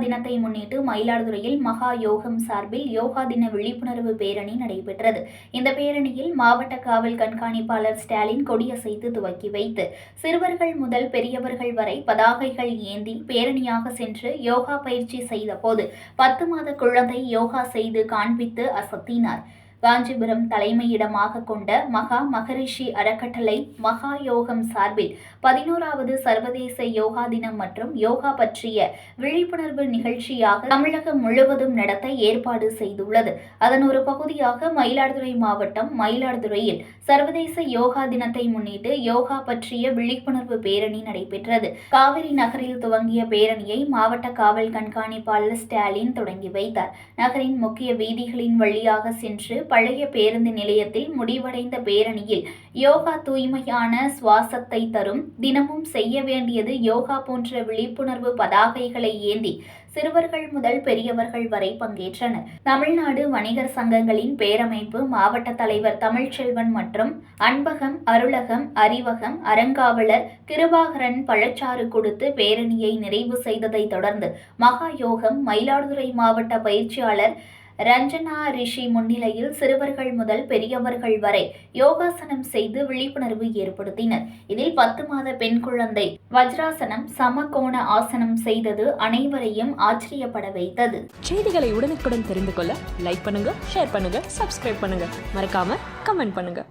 தினத்தை முன்னிட்டு மயிலாடுதுறையில் மகா யோகம் சார்பில் யோகா தின விழிப்புணர்வு பேரணி நடைபெற்றது. இந்த பேரணியில் மாவட்ட காவல் கண்காணிப்பாளர் ஸ்டாலின் கொடியசைத்து துவக்கி வைத்து சிறுவர்கள் முதல் பெரியவர்கள் வரை பதாகைகள் ஏந்தி பேரணியாக சென்று யோகா பயிற்சி செய்தபோது 10 மாத குழந்தை யோகா செய்து காண்பித்து அசத்தினார். காஞ்சிபுரம் தலைமையிடமாக கொண்ட மகா மகரிஷி அறக்கட்டளை மகா யோகம் சார்பில் 11வது சர்வதேச யோகா தினம் மற்றும் யோகா பற்றிய விழிப்புணர்வு நிகழ்ச்சியாக தமிழகம் முழுவதும் நடத்த ஏற்பாடு செய்துள்ளது. அதன் ஒரு பகுதியாக மயிலாடுதுறை மாவட்டம் மயிலாடுதுறையில் சர்வதேச யோகா தினத்தை முன்னிட்டு யோகா பற்றிய விழிப்புணர்வு பேரணி நடைபெற்றது. காவிரி நகரில் துவங்கிய பேரணியை மாவட்ட காவல் கண்காணிப்பாளர் ஸ்டாலின் தொடங்கி வைத்தார். நகரின் முக்கிய வீதிகளின் வழியாக சென்று பழைய பேருந்து நிலையத்தில் முடிவடைந்த பேரணியில் யோகா தூய்மையான சுவாசத்தை தரும், தினமும் செய்ய வேண்டியது யோகா போன்ற விழிப்புணர்வு பதாகைகளை ஏந்தி சிறுவர்கள் முதல் பெரியவர்கள் வரை பங்கேற்றனர். தமிழ்நாடு வணிகர் சங்கங்களின் பேரமைப்பு மாவட்ட தலைவர் தமிழ்ச்செல்வன் மற்றும் அன்பகம், அருளகம், அறிவகம், அறங்காவலர் கிருபாகரன் பழச்சாறு கொடுத்து பேரணியை நிறைவு செய்ததை தொடர்ந்து மகா யோகம் மயிலாடுதுறை மாவட்ட பயிற்சியாளர் ரஞ்சனா ரிஷி முன்னிலையில் சிறுவர்கள் முதல் பெரியவர்கள் வரை யோகாசனம் செய்து விழிப்புணர்வு ஏற்படுத்தினர். இதில் 10 மாத பெண் குழந்தை வஜ்ராசனம், சமகோண ஆசனம் செய்தது அனைவரையும் ஆச்சரியப்பட வைத்தது. செய்திகளை உடனுக்குடன் தெரிந்து கொள்ள லைக் பண்ணுங்க, ஷேர் பண்ணுங்க, சப்ஸ்கிரைப் பண்ணுங்க, மறக்காம கமெண்ட் பண்ணுங்க.